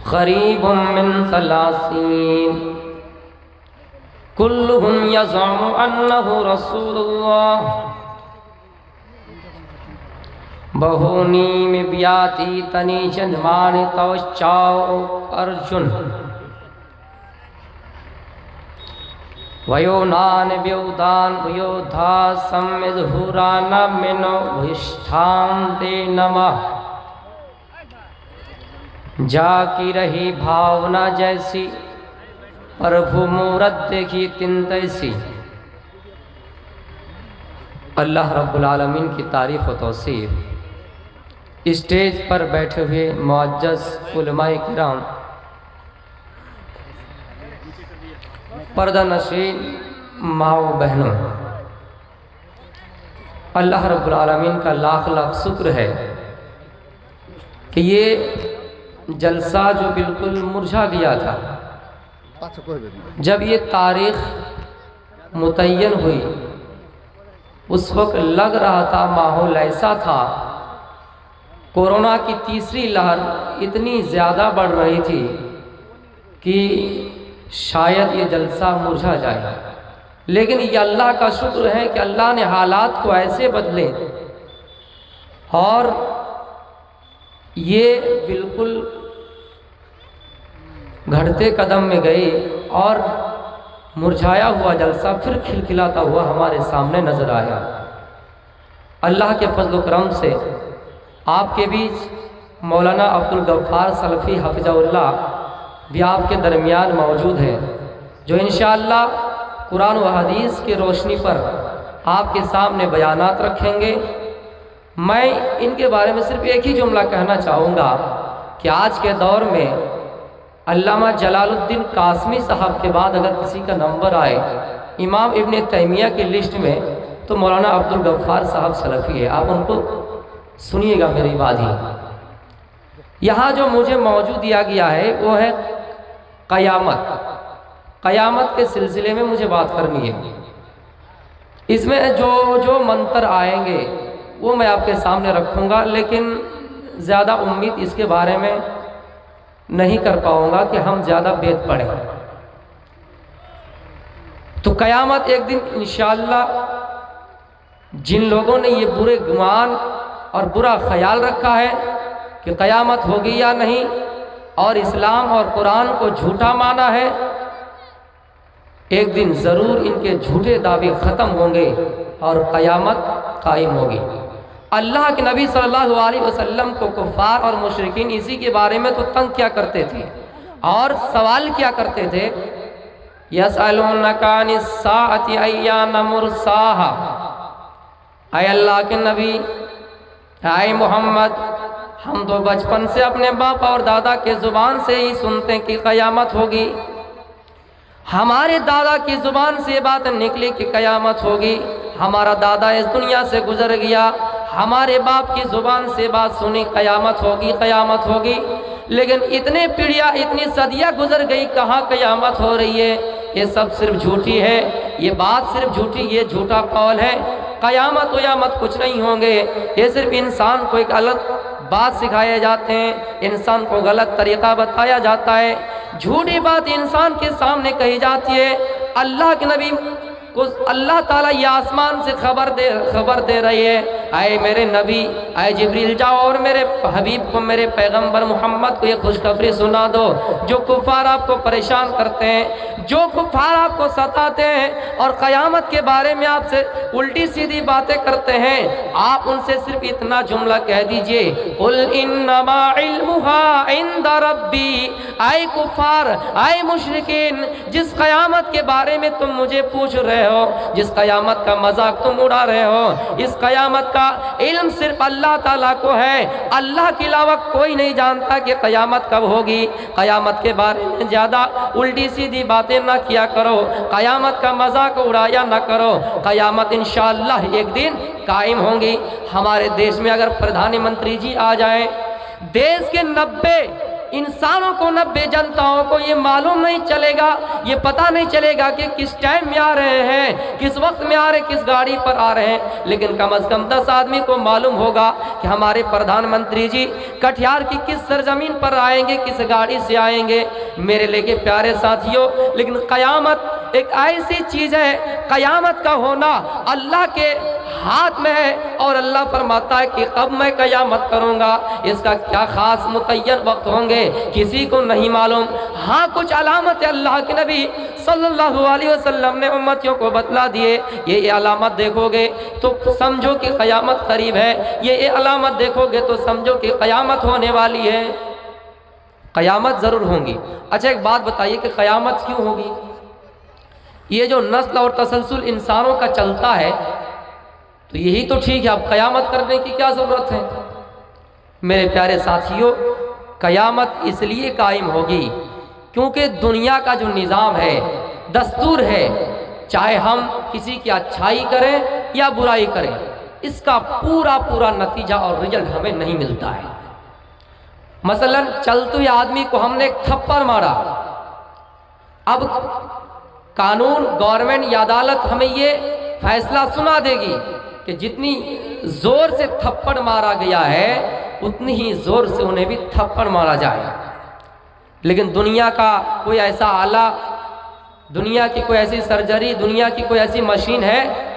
क़रीब मिन सलासीन कुल्लुहुम यज़अमु अन्नहु रसूलुल्लाह बहूनी में बियाती तनी जन्मान तवच्चाओ अर्जुन वयोनान व्योदान व्योधा सम्मिधुरान मिनो विष्ठान दे नमः जाकी रही भावना जैसी प्रभु मूरत देखी तिन तैसी। अल्लाह रब्बुल आलमीन की तारीफ़ व तौसीफ। स्टेज पर बैठे हुए मुअज्जज़ उलमाए किराम, पर्दा नशीन माओ बहनों, अल्लाह रब्बुल आलमीन का लाख लाख शुक्र है कि ये जलसा जो बिल्कुल मुरझा गया था, जब ये तारीख़ मुतय्यन हुई उस वक्त लग रहा था माहौल ऐसा था, कोरोना की तीसरी लहर इतनी ज़्यादा बढ़ रही थी कि शायद ये जलसा मुरझा जाए। लेकिन ये अल्लाह का शुक्र है कि अल्लाह ने हालात को ऐसे बदले और ये बिल्कुल घटते कदम में गए और मुरझाया हुआ जलसा फिर खिलखिलाता हुआ हमारे सामने नज़र आया। अल्लाह के फजल करम से आपके बीच मौलाना अब्दुल गफ्फार सलफ़ी हफ़िज़हुल्लाह भी आपके दरमियान मौजूद है, जो इंशाअल्लाह कुरान व हदीस की रोशनी पर आपके सामने बयानात रखेंगे। मैं इनके बारे में सिर्फ एक ही जुमला कहना चाहूँगा कि आज के दौर में अल्लामा जलालुद्दीन कासमी साहब के बाद अगर किसी का नंबर आए इमाम इब्न तैमिया की लिस्ट में तो मौलाना अब्दुल गफ्फार साहब सलफ़ी है। आप उनको सुनिएगा मेरी बात ही। यहाँ जो मुझे मौजूद दिया गया है वो है क़यामत। क़यामत के सिलसिले में मुझे बात करनी है। इसमें जो मंत्र आएंगे वो मैं आपके सामने रखूँगा, लेकिन ज़्यादा उम्मीद इसके बारे में नहीं कर पाऊँगा कि हम ज़्यादा वेद पढ़ें। तो क़यामत एक दिन इंशाअल्लाह जिन लोगों ने ये बुरे गुमान और बुरा ख्याल रखा है कि क़यामत होगी या नहीं और इस्लाम और कुरान को झूठा माना है, एक दिन ज़रूर इनके झूठे दावे ख़त्म होंगे और क़यामत कायम होगी। अल्लाह के नबी सल्लल्लाहु अलैहि वसल्लम को कुफ़ार और मुशरिकीन इसी के बारे में तो तंग क्या करते थे और सवाल क्या करते थे, यसअलूनका अनिस्साअति अय्याना मुरसाहा। आए अल्लाह के नबी, आए मोहम्मद, हम तो बचपन से अपने बाप और दादा के ज़ुबान से ही सुनते हैं कि क़यामत होगी। हमारे दादा की ज़ुबान से बात निकली कि क़यामत होगी। हमारा दादा इस दुनिया से गुजर गया, हमारे बाप की ज़ुबान से बात सुनी क़यामत होगी क़यामत होगी। लेकिन इतने पीढ़ियाँ इतनी सदियाँ गुजर गई, कहाँ क़यामत हो रही है। ये सब सिर्फ झूठी है, ये बात सिर्फ झूठी, ये झूठा कौल है। क़यामत वयामत कुछ नहीं होंगे, ये सिर्फ इंसान को एक अलग बात सिखाए जाते हैं, इंसान को गलत तरीक़ा बताया जाता है, झूठी बात इंसान के सामने कही जाती है। अल्लाह के नबी को अल्लाह ताला ये आसमान से खबर दे रही है, आए मेरे नबी, आए जिब्रील, जाओ और मेरे हबीब को, मेरे पैगंबर मोहम्मद को ये खुशखबरी सुना दो। जो कुफ़ार आपको परेशान करते हैं, जो कुफ़ार आपको सताते हैं और क़यामत के बारे में आपसे उल्टी सीधी बातें करते हैं, आप उनसे सिर्फ इतना जुमला कह दीजिए, कुल इन्नमा इल्मुहा इंदा रब्बी। आए कुफ़ार, आए मुशरिकीन, जिस क़यामत के बारे में तुम मुझे पूछ रहे हो, जिस क़यामत का मजाक तुम उड़ा रहे हो, इस क़यामत का इल्म सिर्फ अल्लाह ताला को है। अल्लाह के अलावा कोई नहीं जानता कि क़यामत कब होगी। क़यामत के बारे में ज़्यादा उल्टी सीधी बातें ना किया करो, क़यामत का मजाक उड़ाया ना करो। क़यामत इंशाअल्लाह एक दिन कायम होंगी। हमारे देश में अगर प्रधानमंत्री जी आ जाएं, देश के 90 इंसानों को 90 जनताओं को ये मालूम नहीं चलेगा, ये पता नहीं चलेगा कि किस टाइम में आ रहे हैं, किस वक्त में आ रहे, किस गाड़ी पर आ रहे हैं। लेकिन कम से कम 10 आदमी को मालूम होगा कि हमारे प्रधानमंत्री जी कटिहार की किस सरजमीन पर आएंगे, किस गाड़ी से आएंगे। मेरे लेके प्यारे साथियों, लेकिन क़यामत एक ऐसी चीज़ है, क़यामत का होना अल्लाह के हाथ में है और अल्लाह फरमाता है कि कब मैं क़यामत करूँगा, इसका क्या ख़ास मुतय्यन वक्त होंगे किसी को नहीं मालूम। हाँ, कुछ अलामत अल्लाह के नबी सल्लल्लाहु अलैहि वसल्लम ने उम्मतियों को बतला दिए, ये अलामत देखोगे तो समझो कि क़यामत करीब है, ये अलामत देखोगे तो समझो कि क़यामत होने वाली है, क़यामत ज़रूर होंगी। अच्छा, एक बात बताइए कि क़यामत क्यों होगी? ये जो नस्ल और तसलसल इंसानों का चलता है तो यही तो ठीक है, अब क़यामत करने की क्या ज़रूरत है? मेरे प्यारे साथियों, क़यामत इसलिए कायम होगी क्योंकि दुनिया का जो निज़ाम है, दस्तूर है, चाहे हम किसी की अच्छाई करें या बुराई करें, इसका पूरा पूरा नतीजा और रिजल्ट हमें नहीं मिलता है। मसलन चलते हुए आदमी को हमने एक थप्पड़ मारा, अब कानून, गवर्नमेंट या अदालत हमें ये फैसला सुना देगी कि जितनी जोर से थप्पड़ मारा गया है उतनी ही जोर से उन्हें भी थप्पड़ मारा जाए। लेकिन दुनिया का कोई ऐसा आला, दुनिया की कोई ऐसी सर्जरी, दुनिया की कोई ऐसी मशीन है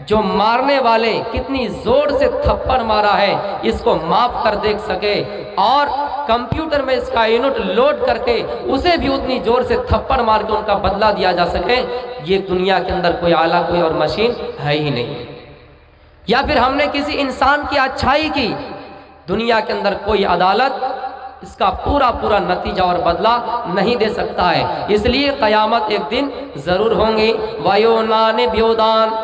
जो मारने वाले कितनी जोर से थप्पड़ मारा है इसको माप कर देख सके और कंप्यूटर में इसका यूनिट लोड करके उसे भी उतनी जोर से थप्पड़ मार के उनका बदला दिया जा सके, ये दुनिया के अंदर कोई आला, कोई और मशीन है ही नहीं। या फिर हमने किसी इंसान की अच्छाई की, दुनिया के अंदर कोई अदालत इसका पूरा पूरा नतीजा और बदला नहीं दे सकता है। इसलिए क़यामत एक दिन ज़रूर होंगी। वयोनान ब्योदान,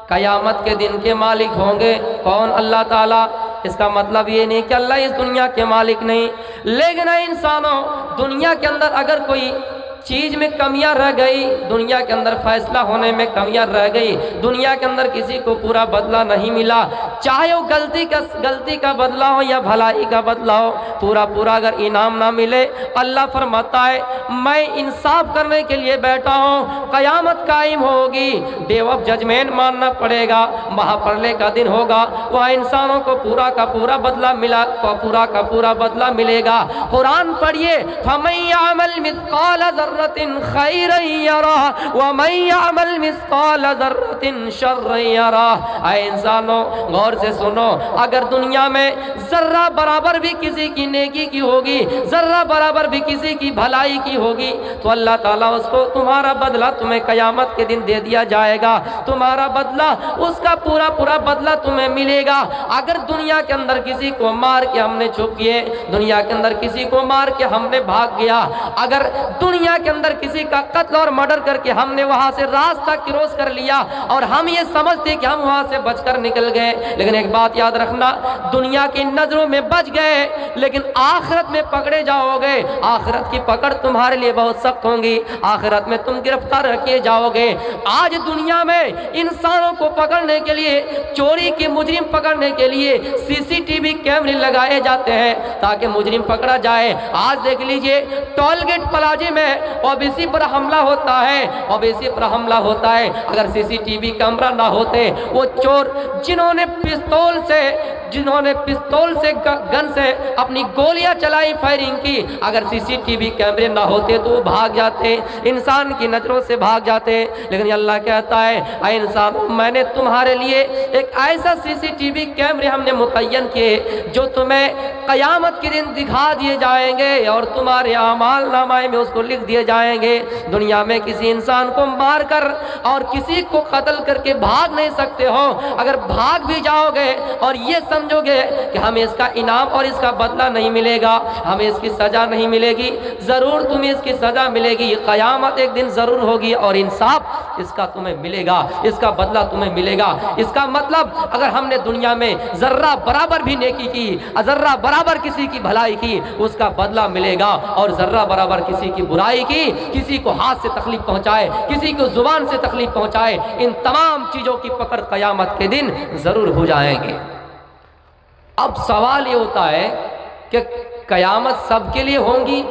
क़यामत के दिन के मालिक होंगे कौन? अल्लाह ताला। इसका मतलब ये नहीं कि अल्लाह इस दुनिया के मालिक नहीं, लेकिन इंसानों, दुनिया के अंदर अगर कोई चीज़ में कमियां रह गई, दुनिया के अंदर फैसला होने में कमियां रह गई, दुनिया के अंदर किसी को पूरा बदला नहीं मिला, चाहे वो गलती का बदला हो या भलाई का बदला हो, पूरा पूरा अगर इनाम ना मिले, अल्लाह फरमाता है मैं इंसाफ करने के लिए बैठा हूँ, क़यामत कायम होगी, डे ऑफ जजमेंट मानना पड़ेगा, महाप्रलय का दिन होगा, वह इंसानों को पूरा का पूरा बदला मिला, पूरा का पूरा बदला मिलेगा। कुरान पढ़िए, फमन यअमल मिस्क़ाल ज़र्रतिन खैरन यरह व मन यअमल मिस्क़ाल ज़र्रतिन शर्रन यरह। ऐ इंसानों, गौर से सुनो, अगर दुनिया में जर्रा बराबर भी किसी की नेकी की होगी, जर्रा बराबर भी किसी की भलाई की होगी, तो अल्लाह ताला उसको तुम्हारा बदला तुम्हें क़यामत के दिन दे दिया जाएगा, तुम्हारा बदला, उसका पूरा पूरा बदला तुम्हें मिलेगा। अगर दुनिया के अंदर किसी को मार के हमने छुप किए, दुनिया के अंदर किसी को मार के हमने भाग गया, अगर दुनिया के अंदर किसी का कत्ल और मर्डर करके हमने वहां से रास्ता क्रॉस कर लिया और हम ये समझते कि हम वहां से बचकर निकल गए, लेकिन एक बात याद रखना, दुनिया की नजरों में बच गए लेकिन आखिरत में पकड़े जाओगे, आखिरत की पकड़ तुम्हारे लिए बहुत सख्त होंगी, आखिरत में तुम गिरफ्तार किए जाओगे। आज दुनिया में इंसानों को पकड़ने के लिए, चोरी के मुजरिम पकड़ने के लिए सीसीटीवी कैमरे लगाए जाते हैं ताकि मुजरिम पकड़ा जाए। आज देख लीजिए, टोल गेट प्लाजे में ओबीसी पर हमला होता है, ओबीसी पर हमला होता है, अगर सीसीटीवी कैमरा ना होते, वो चोर जिन्होंने पिस्तौल से गन से अपनी गोलियां चलाई, फायरिंग की, अगर सीसीटीवी कैमरे ना होते तो वो भाग जाते, इंसान की नजरों से भाग जाते। लेकिन अल्लाह कहता है, ऐ इंसान, मैंने तुम्हारे लिए एक ऐसा सीसीटीवी कैमरे हमने मुतय्यन किए जो तुम्हें क़यामत के दिन दिखा दिए जाएंगे और तुम्हारे आमाल नामाए में उसको लिख दिए जाएंगे। दुनिया में किसी इंसान को मार कर और किसी को कत्ल करके भाग नहीं सकते हो, अगर भाग भी जाओगे और ये समझोगे कि हमें इसका इनाम और इसका बदला नहीं मिलेगा, हमें इसकी सज़ा नहीं मिलेगी, ज़रूर तुम्हें इसकी सज़ा मिलेगी, क़यामत एक दिन ज़रूर होगी और इंसाफ इसका तुम्हें मिलेगा, इसका बदला तुम्हें मिलेगा। इसका मतलब अगर हमने दुनिया में ज़र्रा बराबर भी नेकी की, ज़र्रा बराबर किसी की भलाई की, उसका बदला मिलेगा, और ज़र्रा बराबर किसी की बुराई की, किसी को हाथ से तकलीफ पहुँचाए, किसी को ज़ुबान से तकलीफ पहुँचाए, इन तमाम चीज़ों की पकड़ क़यामत के दिन ज़रूर हो जाएंगे। अब सवाल ये होता है कि कयामत सबके लिए होंगी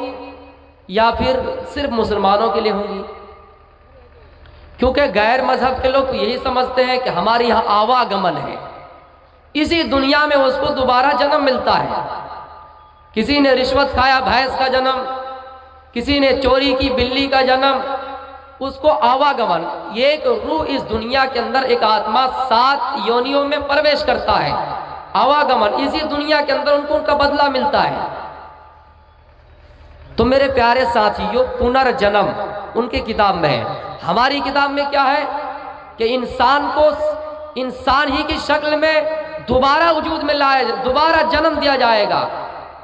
या फिर सिर्फ मुसलमानों के लिए होंगी? क्योंकि गैर मजहब के लोग यही समझते हैं कि हमारे यहाँ आवागमन है, इसी दुनिया में उसको दोबारा जन्म मिलता है। किसी ने रिश्वत खाया, भैंस का जन्म, किसी ने चोरी की, बिल्ली का जन्म, उसको आवागमन। ये एक रूह इस दुनिया के अंदर, एक आत्मा 7 योनियों में प्रवेश करता है, आवागमन, इसी दुनिया के अंदर उनको उनका बदला मिलता है। तो मेरे प्यारे साथियों, पुनर्जन्म उनकी किताब में है, हमारी किताब में क्या है कि इंसान को इंसान ही की शक्ल में दोबारा वजूद में लाया, दोबारा जन्म दिया जाएगा।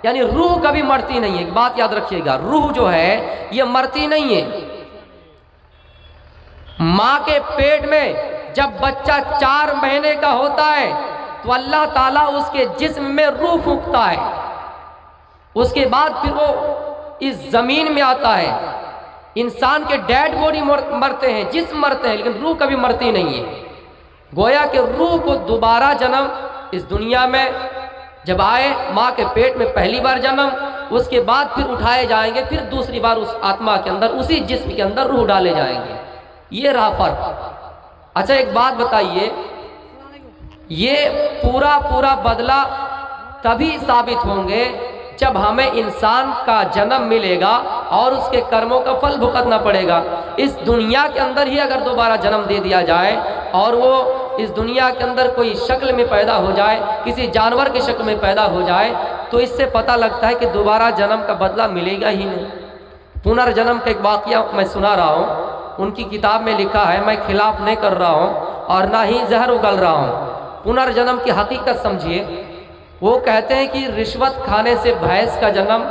यानी रूह कभी मरती नहीं है, एक बात याद रखिएगा, रूह जो है ये मरती नहीं है। माँ के पेट में जब बच्चा 4 महीने का होता है तो अल्लाह ताला उसके जिस्म में रूह फूंकता है, उसके बाद फिर वो इस जमीन में आता है। इंसान के डेड बॉडी मरते हैं, जिस्म मरते हैं, लेकिन रूह कभी मरती नहीं है। गोया के रूह को दोबारा जन्म इस दुनिया में जब आए, माँ के पेट में पहली बार जन्म, उसके बाद फिर उठाए जाएंगे, फिर दूसरी बार उस आत्मा के अंदर, उसी जिस्म के अंदर रूह डाले जाएंगे। ये रहा फर्क। अच्छा एक बात बताइए, ये पूरा बदला तभी साबित होंगे जब हमें इंसान का जन्म मिलेगा और उसके कर्मों का फल भुगतना पड़ेगा। इस दुनिया के अंदर ही अगर दोबारा जन्म दे दिया जाए और वो इस दुनिया के अंदर कोई शक्ल में पैदा हो जाए, किसी जानवर की शक्ल में पैदा हो जाए, तो इससे पता लगता है कि दोबारा जन्म का बदला मिलेगा ही नहीं। पुनर्जन्म का एक वाकया मैं सुना रहा हूँ, उनकी किताब में लिखा है, मैं खिलाफ नहीं कर रहा हूँ और ना ही जहर उगल रहा हूँ। पुनर्जन्म की हकीकत समझिए। वो कहते हैं कि रिश्वत खाने से भैंस का जन्म,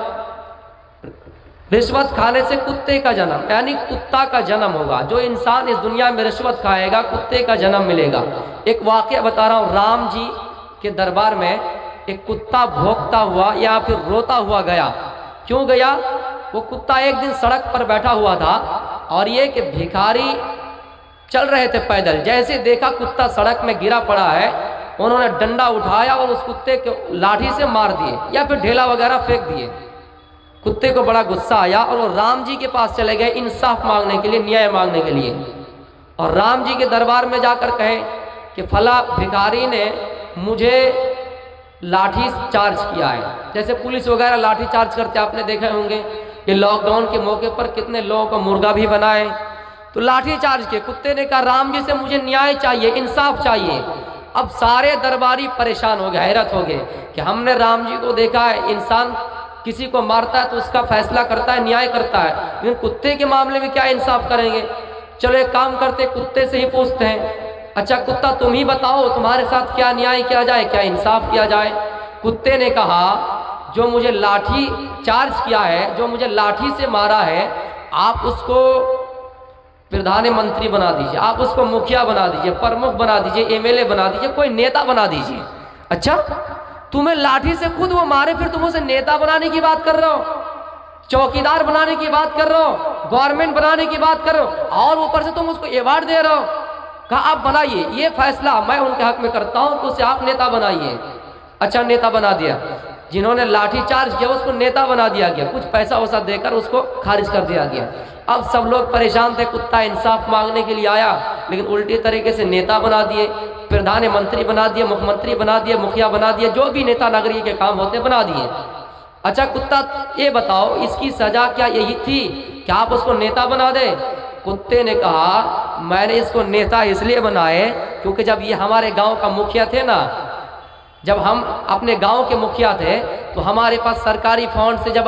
रिश्वत खाने से कुत्ते का जन्म, यानी कुत्ता का जन्म होगा। जो इंसान इस दुनिया में रिश्वत खाएगा, कुत्ते का जन्म मिलेगा। एक वाकया बता रहा हूँ, राम जी के दरबार में एक कुत्ता भौंकता हुआ या फिर रोता हुआ गया। क्यों गया? वो कुत्ता एक दिन सड़क पर बैठा हुआ था और ये कि भिखारी चल रहे थे पैदल, जैसे देखा कुत्ता सड़क में गिरा पड़ा है, उन्होंने डंडा उठाया और उस कुत्ते को लाठी से मार दिए या फिर ढेला वगैरह फेंक दिए। कुत्ते को बड़ा गुस्सा आया और वो राम जी के पास चले गए इंसाफ मांगने के लिए, न्याय मांगने के लिए। और राम जी के दरबार में जाकर कहे कि फला भिखारी ने मुझे लाठी चार्ज किया है। जैसे पुलिस वगैरह लाठी चार्ज करते आपने देखे होंगे कि लॉकडाउन के मौके पर कितने लोगों को मुर्गा भी बनाए, तो लाठी चार्ज किए। कुत्ते ने कहा राम जी से मुझे न्याय चाहिए, इंसाफ चाहिए। अब सारे दरबारी परेशान हो गए, हैरत हो गए कि हमने राम जी को देखा है, इंसान किसी को मारता है तो उसका फैसला करता है, न्याय करता है, लेकिन कुत्ते के मामले में क्या इंसाफ करेंगे। चलो एक काम करते, कुत्ते से ही पूछते हैं, अच्छा कुत्ता तुम ही बताओ तुम्हारे साथ क्या न्याय किया जाए, क्या इंसाफ किया जाए। कुत्ते ने कहा जो मुझे लाठी चार्ज किया है, जो मुझे लाठी से मारा है, आप उसको प्रधानमंत्री बना दीजिए, आप उसको मुखिया बना दीजिए, प्रमुख बना दीजिए, एमएलए बना दीजिए, कोई नेता बना दीजिए। अच्छा तुम्हें लाठी से खुद वो मारे, फिर तुम उसे नेता बनाने की बात कर रहे हो, चौकीदार बनाने की बात कर रहे हो, गवर्नमेंट बनाने की बात कर रहे हो, और ऊपर से तुम उसको अवार्ड दे रहे हो। कहा आप बनाइए, ये फैसला मैं उनके हक में करता हूं, तो उसे आप नेता बनाइए। अच्छा नेता बना दिया, जिन्होंने लाठी चार्ज किया उसको नेता बना दिया गया, कुछ पैसा वैसा देकर उसको खारिज कर दिया गया। अब सब लोग परेशान थे, कुत्ता इंसाफ मांगने के लिए आया, लेकिन उल्टी तरीके से नेता बना दिए, प्रधानमंत्री बना दिए, मुख्यमंत्री बना दिए, मुखिया बना दिए, जो भी नेता नगरी के काम होते बना दिए। अच्छा कुत्ता ये बताओ इसकी सजा क्या यही थी कि आप उसको नेता बना दे? कुत्ते ने कहा मैंने इसको नेता इसलिए बनाए क्योंकि जब ये हमारे गांव का मुखिया थे ना, जब हम अपने गांव के मुखिया थे तो हमारे पास सरकारी फंड से जब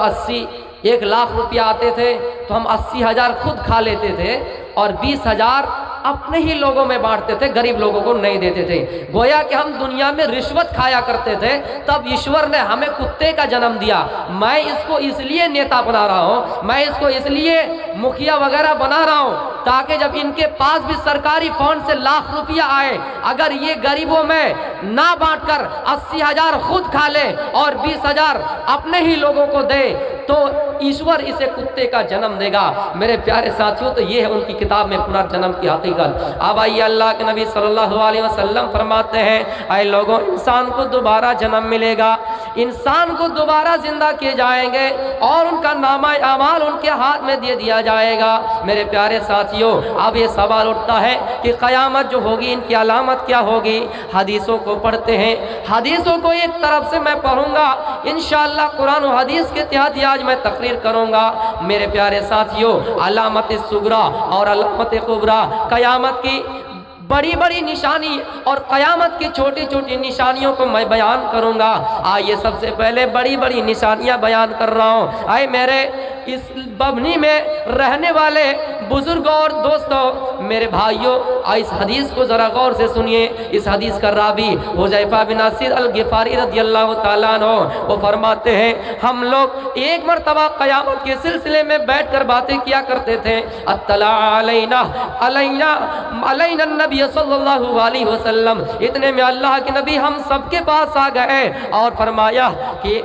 1 लाख रुपया आते थे तो हम 80,000 खुद खा लेते थे और 20,000 अपने ही लोगों में बांटते थे, गरीब लोगों को नहीं देते थे। गोया कि हम दुनिया में रिश्वत खाया करते थे, तब ईश्वर ने हमें कुत्ते का जन्म दिया। मैं इसको इसलिए नेता बना रहा हूँ, मैं इसको इसलिए मुखिया वगैरह बना रहा हूँ ताकि जब इनके पास भी सरकारी फंड से लाख रुपया आए, अगर ये गरीबों में ना बांटकर 80,000 खुद खा ले और 20,000 अपने ही लोगों को दे तो ईश्वर इसे कुत्ते का जन्म देगा। मेरे प्यारे साथियों, तो ये है उनकी किताब में पुनर्जन्म की हकीकत। अब आइए अल्लाह के नबी सल्लल्लाहु अलैहि वसल्लम फरमाते हैं, ऐ लोगों, इंसान को दोबारा जन्म मिलेगा, इंसान को दोबारा जिंदा किए जाएंगे और उनका नामा अमाल उनके हाथ में दे दिया जाएगा। मेरे प्यारे साथियों, अब ये सवाल उठता है कि क़यामत जो होगी इनकी अलामत क्या होगी। हदीसों को पढ़ते हैं, हदीसों को एक तरफ से मैं पढ़ूंगा, इंशाअल्लाह कुरान और हदीस के तहत आज मैं तकरीर करूंगा। मेरे प्यारे साथियों, अलामत सुगरा और अलामत कुबरा, क़यामत की बड़ी बड़ी निशानी और क़यामत की छोटी छोटी निशानियों को मैं बयान करूंगा। आइए सबसे पहले बड़ी बड़ी निशानियां बयान कर रहा हूं। आए मेरे इस बभनी में रहने वाले बुजुर्गों और दोस्तों, मेरे भाइयों, इस हदीस को ज़रा गौर से सुनिए। इस हदीस का रावी हुज़ैफा बिन असीद अल गिफ़ारी रज़ियल्लाहु ताला अन्हु वो फरमाते हैं, हम लोग एक मरतबा क़यामत के सिलसिले में बैठकर बातें किया करते थे। अत्तला अलैना अलैना अलैना नबी सल्लल्लाहु अलैहि वसल्लम, इतने में अल्लाह के नबी हम सबके पास आ गए और फरमाया कि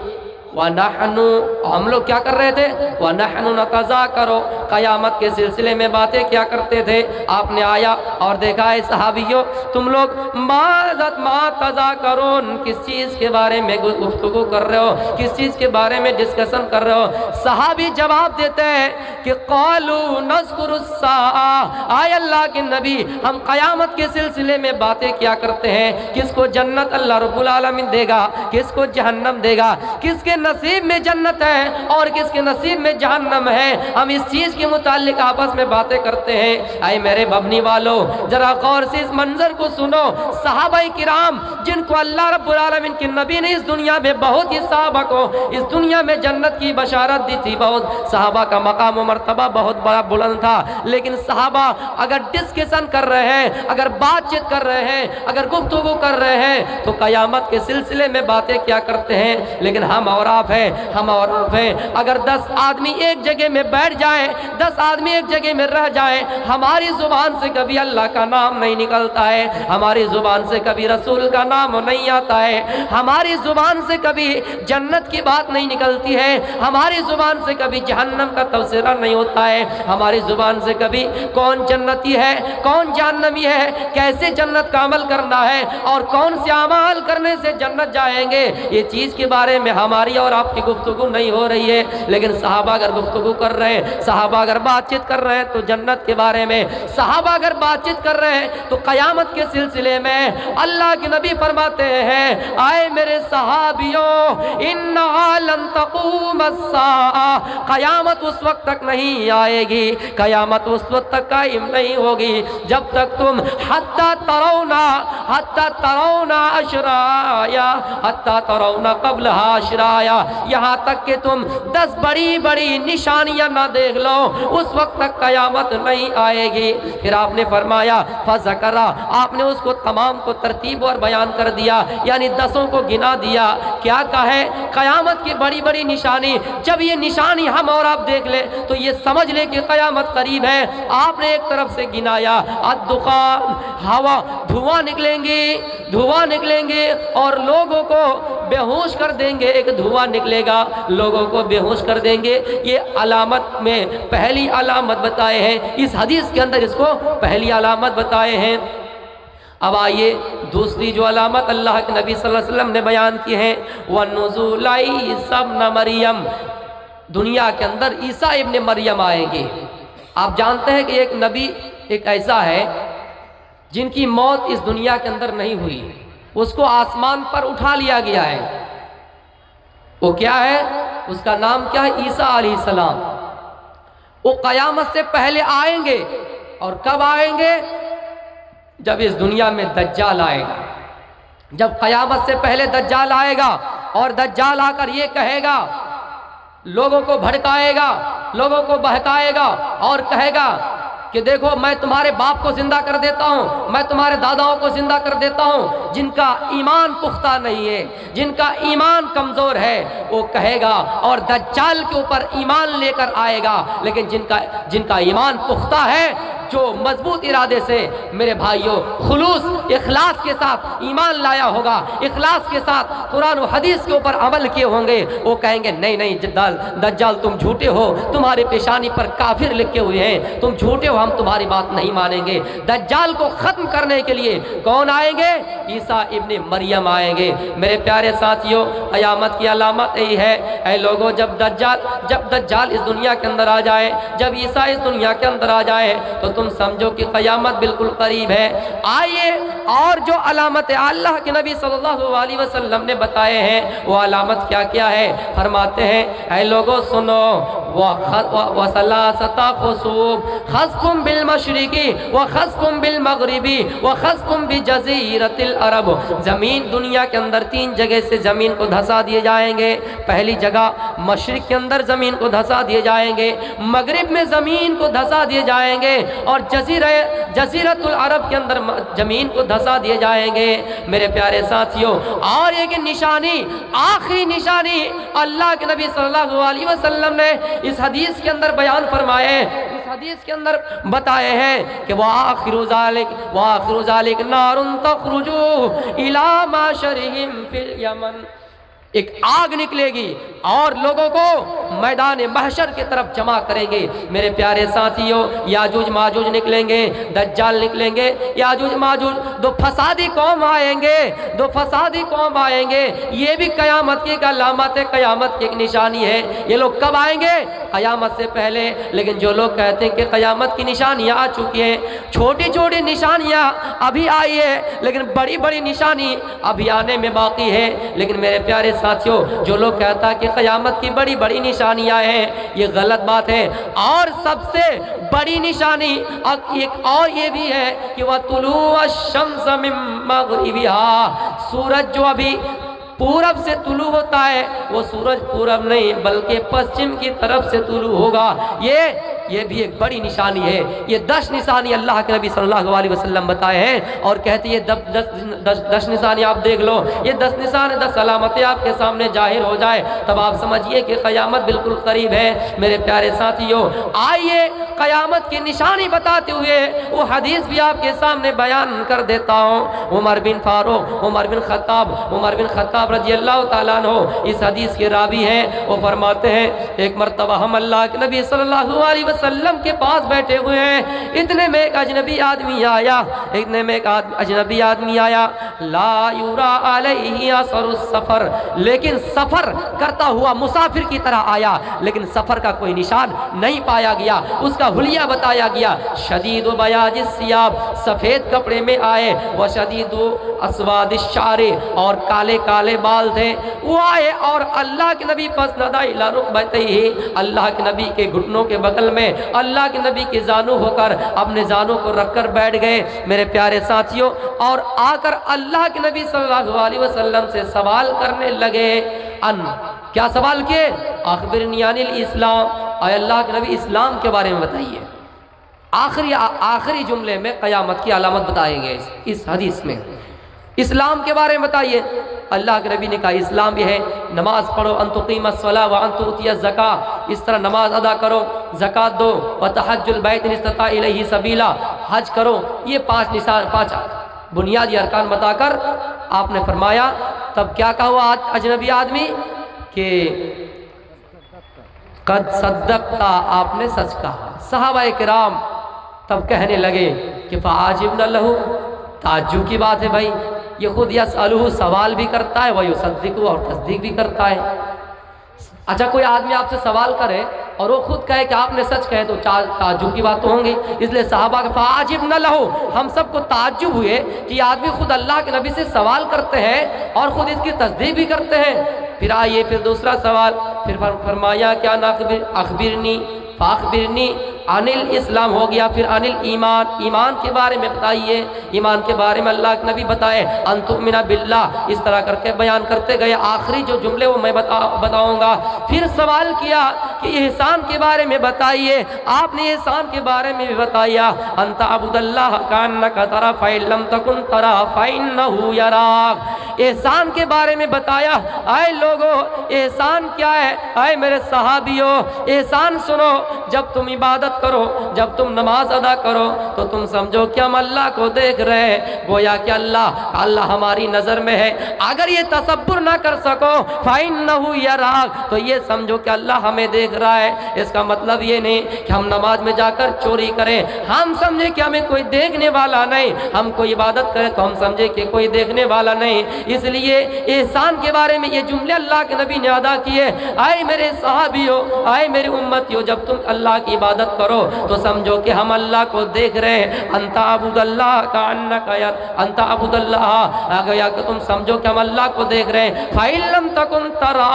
वनहनु, हम लोग क्या कर रहे थे, वनहनु नतज़ाकरो, क़यामत के सिलसिले में बातें क्या करते थे। आपने आया और देखा है सहाबियों, तुम लोग मा तज़ाकरून, किस चीज़ के बारे में गुफ्तगू कर रहे हो, किस चीज़ के बारे में डिस्कशन कर रहे हो। सहाबी जवाब देते हैं कि क़ालू नज़कुरुस्साआ, आय अल्लाह के नबी हम क़यामत के सिलसिले में बातें क्या करते हैं, किसको जन्नत अल्लाह रब्बुल आलमीन देगा, किसको जहन्नम देगा, किसके नसीब में जन्नत है और किसके नसीब में जहन्नम है, हम इस चीज के मुताल्लिक आपस में बातें करते हैं। आए मेरे बभनी वालों, जरा गौर से इस मंजर को सुनो। सहाबाई किराम जिनको अल्लाह रब्बुल आलमीन के नबी ने इस दुनिया में बहुत ही सहाबा को इस दुनिया में जन्नत की बशारत दी थी, बहुत सहाबा का मकाम और मर्तबा बहुत बड़ा बुलंद था, लेकिन सहाबा अगर डिस्कशन कर रहे हैं, अगर बातचीत कर रहे हैं, अगर गुफ्तगू कर रहे हैं तो क़यामत के सिलसिले में बातें क्या करते हैं। लेकिन हम और आप हैं, हम और आप हैं, अगर 10 आदमी एक जगह में बैठ जाए, 10 आदमी एक जगह में रह जाए, हमारी जुबान से कभी अल्लाह का नाम नहीं निकलता है, हमारी जुबान से कभी रसूल का नाम नहीं आता है, हमारी जुबान से कभी जन्नत की बात नहीं निकलती है, हमारी जुबान से कभी जहन्नम का तबसरा नहीं होता है, हमारी जुबान से कभी कौन जन्नती है, कौन जहन्नमी है, कैसे जन्नत का अमल करना है और कौन से अमल करने से जन्नत जाएंगे, ये चीज़ के बारे में हमारी और आपकी गुफ्तगू नहीं हो रही है। लेकिन सहाबा अगर गुफ्तगू कर रहे हैं, सहाबा अगर बातचीत कर रहे हैं तो जन्नत के बारे में, सहाबा अगर बातचीत कर रहे हैं तो क़यामत के सिलसिले में अल्लाह के नबी फरमाते हैं, आए मेरे सहाबियों, इन्ना लन तक़ूम अस्साआ, क़यामत उस वक्त तक नहीं आएगी, क़यामत उस वक्त तक कायम नहीं होगी जब तक तुम हत्ता तरौना अशराया, हत्ता तरौना क़ब्ल हाशराया, यहाँ तक कि तुम 10 बड़ी बड़ी निशानियां ना देख लो, उस वक्त तक क़यामत नहीं आएगी। फिर आपने फरमाया फज़करा, आपने उसको तमाम को तरतीब और बयान कर दिया, यानी 10 को गिना दिया। क्या कहे, क़यामत की बड़ी बड़ी निशानी, जब ये निशानी हम और आप देख ले तो ये समझ ले कि क़यामत करीब है। आपने एक तरफ से गिनाया, अद्दुखान, हवा, धुआं निकलेंगे और लोगों को बेहोश कर देंगे, एक धुआं निकलेगा, लोगों को बेहोश कर देंगे। ये अलामत में पहली अलामत बताए हैं, इस हदीस के अंदर इसको पहली अलामत बताए हैं। अब आइए दूसरी जो अलामत अल्लाह के नबी सल्लल्लाहु अलैहि वसल्लम ने बयान की है, वनुज़ूल ईसा इब्न मरियम, दुनिया के अंदर ईसा इब्न मरियम आएंगे। आप जानते हैं कि एक नबी एक ऐसा है जिनकी मौत इस दुनिया के अंदर नहीं हुई, उसको आसमान पर उठा लिया गया है। वो क्या है, उसका नाम क्या है, ईसा अलैहिस्सलाम। वो क़यामत से पहले आएंगे, और कब आएंगे, जब इस दुनिया में दज्जाल आएगा। जब क़यामत से पहले दज्जाल आएगा और दज्जाल आकर ये कहेगा, लोगों को भड़काएगा, लोगों को बहकाएगा और कहेगा कि देखो मैं तुम्हारे बाप को जिंदा कर देता हूँ, मैं तुम्हारे दादाओं को जिंदा कर देता हूँ। जिनका ईमान पुख्ता नहीं है, जिनका ईमान कमज़ोर है, वो कहेगा और दज्जाल के ऊपर ईमान लेकर आएगा। लेकिन जिनका ईमान पुख्ता है, जो मजबूत इरादे से मेरे भाइयों खुलूस इखलास के साथ ईमान लाया होगा, इखलास के साथ कुरान और हदीस के ऊपर अमल किए होंगे, वो कहेंगे नहीं नहीं दज्जाल तुम झूठे हो, तुम्हारे पेशानी पर काफिर लिखे हुए हैं, तुम झूठे हो, हम तुम्हारी बात नहीं मानेंगे। दज्जाल को खत्म करने के लिए कौन आएंगे? ईसा इब्ने मरियम आएंगे। मेरे प्यारे साथियों, क़यामत की अलामत यही है ऐ लोगों, जब दज्जाल इस दुनिया के अंदर आ जाए, जब ईसा इस दुनिया के अंदर आ जाए, तो तुम समझो कि क़यामत बिल्कुल करीब है। आइए, और जो अलामत अल्लाह के नबी सल्लल्लाहु अलैहि वसल्लम ने बताए हैं वो अलामत क्या क्या है, फरमाते हैं ऐ लोगों सुनो, वसलासता खुसूब खस्कुम बिल मशरिकी व खस्कुम बिल मगरिबी व खस्कुम बि जज़ीरतिल अरब। ज़मीन दुनिया के अंदर 3 जगह से ज़मीन को धंसा दिए जाएंगे। पहली जगह मशरिक के अंदर ज़मीन को धंसा दिए जाएंगे, मगरिब में ज़मीन को धंसा दिए जाएंगे, और जज़ीरतुल अरब के अंदर ज़मीन को धंसा दिए जाएंगे। मेरे प्यारे साथियों, और एक निशानी, आखिरी निशानी अल्लाह के नबी सल्लल्लाहु अलैहि वसल्लम ने इस हदीस के अंदर बयान फरमाए, इस हदीस के अंदर बताए हैं कि वाखिरु ज़ालिक नारुन तखरुजु इला माशरिहिम फिल यमन। एक आग निकलेगी और लोगों को मैदान महशर की तरफ जमा करेंगे। मेरे प्यारे साथियों, याजूज माजूज निकलेंगे, दज्जाल निकलेंगे, याजूज माजूज, 2 फसादी कौम आएंगे, 2 फसादी कौम आएंगे। ये भी कयामत की अलामत है, कयामत की एक निशानी है। ये लोग कब आएंगे? कयामत से पहले। लेकिन जो लोग कहते हैं कि कयामत की निशानियाँ आ चुकी हैं, छोटी छोटी निशानियाँ अभी आई है, लेकिन बड़ी बड़ी निशानी अभी आने में बाकी है। लेकिन मेरे प्यारे साथियों, जो लोग कहता है कि क़यामत की बड़ी बड़ी निशानियां हैं, ये गलत बात है। और सबसे बड़ी निशानी एक और ये भी है कि वह तुलूअ शम्स मिन मग़रिबिहा, सूरज जो अभी पूरब से तुलू होता है, वो सूरज पूरब नहीं बल्कि पश्चिम की तरफ से तुलू होगा। ये भी एक बड़ी निशानी है। ये 10 निशानी अल्लाह के नबी सल्लल्लाहु अलैहि वसल्लम बताए हैं, और कहते हैं 10 निशानी आप देख लो, ये 10 निशानी 10 अलामतें आपके सामने जाहिर हो जाए, तब आप समझिए कि क़यामत बिल्कुल करीब है। मेरे प्यारे साथियों, आइए क़यामत की निशानी बताते हुए वो हदीस भी आपके सामने बयान कर देता हूँ। उमर बिन खत्ताब रज़ी अल्लाह ताला अन्हु इस हदीस के रावी हैं। वो फरमाते हैं, एक मरतबा हम अल्लाह के नबी सल्लल्लाहु अलैहि वसल्लम के पास बैठे हुए हैं, इतने में एक अजनबी आदमी आया, ला युरा अलैहि असरुस सफर, लेकिन सफर करता हुआ मुसाफिर की तरह आया, लेकिन सफर का कोई निशान नहीं पाया गया। उसका हुलिया बताया गया, शदीद बयाजिस सियाब, सफेद कपड़े में आए, व शदीद अस्वादिश शारे, और काले काले बाल थे। वो आए और अल्लाह के नबी फसनदा इला रुकबतैहि, अल्लाह के नबी के घुटनों के बगल में अल्लाह के नबी की जानू होकर अपने जानू को रखकर बैठ गए। मेरे प्यारे साथियों, और आकर अल्लाह के नबी सल्लल्लाहु अलैहि वसल्लम से सवाल करने लगे। क्या सवाल किए? अखबिरनी अनिल इस्लाम, अल्लाह के नबी इस्लाम के बारे में बताइए। आखिरी जुमले में क़यामत की अलामत बताएंगे इस हदीस में, इस्लाम के बारे में बताइए। अल्लाह के नबी ने कहा इस्लाम ये है, नमाज पढ़ो, अंतुकीमस्सलाह व अंतुतिया ज़का, इस तरह नमाज अदा करो, ज़कात दो, व तहज्जुल बैत इन इस्तता इलैहि सबीला, हज करो। ये 5 बुनियादी अरकान बताकर आपने फरमाया। तब क्या कहा अजनबी आदमी कि कद सद्दक़ता, आपने सच कहा। सहाबाए किराम तब कहने लगे कि फ़ाजिबना लहू, ताज्जुब की बात है भाई, ये खुद यसअलुहु, सवाल भी करता है, वह युसद्दिक़ु, और तस्दीक भी करता है। अच्छा, कोई आदमी आपसे सवाल करे और वो खुद कहे कि आपने सच कहे, तो ताज्जुब की बात तो होंगी। इसलिए सहाबा के फ़ाजिबना लहू, हम सबको ताज्जुब हुए कि आदमी खुद अल्लाह के नबी से सवाल करते हैं और खुद इसकी तस्दीक भी करते हैं। फिर आइए, फिर दूसरा सवाल, फिर फरमाया क्या ना अखबिरनी फ़ाखबिरनी अनिल इस्लाम हो गया, फिर अनिल ईमान, ईमान के बारे में बताइए। ईमान के बारे में अल्लाह के नबी बताए अंतुमिना बिल्लाह, इस तरह करके बयान करते गए। आखिरी जो जुमले वो मैं बताऊंगा। फिर सवाल किया कि एहसान के बारे में बताइए। आपने एहसान के बारे में भी बताया, अंता अबुदल्लाह कान्नका तरा फ़इन लम तकुन तरा फ़इन्नहु यराक, एहसान के बारे में बताया। आए लोगों, एहसान क्या है? आए मेरे सहाबियों, एहसान सुनो। जब तुम इबादत करो, जब तुम नमाज अदा करो, तो तुम समझो कि हम अल्लाह को देख रहे हैं, गोया कि अल्लाह हमारी नज़र में है। अगर ये तसब्बुर ना कर सको, फ़इन्नहु यराक, तो ये समझो कि अल्लाह हमें देख रहा है। इसका मतलब ये नहीं कि हम नमाज में जाकर चोरी करें, हम समझे कि हमें कोई देखने वाला नहीं, हम कोई इबादत करें तो हम समझे कि कोई देखने वाला नहीं। इसलिए एहसान के बारे में ये जुमले अल्लाह के नबी ने अदा किए। आए मेरे सहाबियों, आए मेरी उम्मतियों, जब तुम अल्लाह की इबादत करो तो समझो कि हम अल्लाह को देख रहे हैं। अंता अबुदल्लाह का अन्नका यार, अंता अबुदल्लाह, गया कि तुम समझो कि हम अल्लाह को देख रहे हैं। फ़इल्लम तकुन तरा,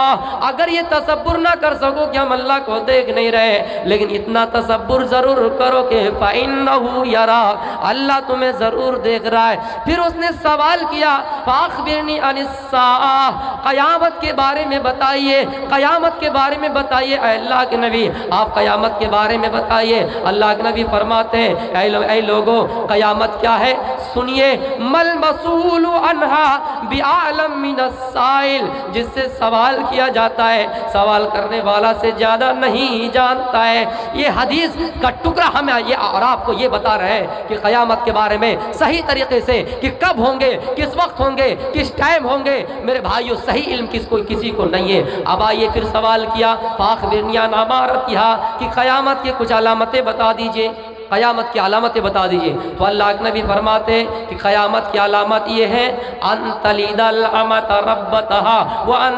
अगर ये तसब्बुर ना कर सको कि हम अल्लाह को देख नहीं रहे, लेकिन इतना तसब्बुर जरूर करो कि फ़इन्नहु यरा, अल्लाह तुम्हें जरूर देख रहा है। फिर उसने सवाल किया, फ़अख़बिरनी अनिस्साअ, क़यामत के बारे में बताइए, क़यामत के बारे में बताइए। अल्लाह के नबी आप क़यामत के बारे में बताइए। अल्लाह के नबी फरमाते हैं, ऐ लोगों, क़यामत क्या है सुनिए। मल मसूलु अन्हा बिअअलम मिनस्साइल, जिससे सवाल किया जाता है सवाल करने वाला से ज़्यादा नहीं जानता है। ये हदीस का टुकड़ा हमें ये और आपको ये बता रहे हैं कि क़यामत के बारे में सही तरीके से, कि कब होंगे, किस वक्त होंगे, किस टाइम होंगे। मेरे भाइयों, सही इल्म किसी को नहीं है। अब आइए फिर सवाल किया, फ़अख़बिरनी अन अमारतिहा, कि क़यामत की कुछ अलामतें बता दीजिए, क़यामत की अलामतें बता दीजिए। तो अल्लाह के नबी फरमाते कि क़यामत की अलामत ये है, अन तलीदल अमत रब्बतहा व अन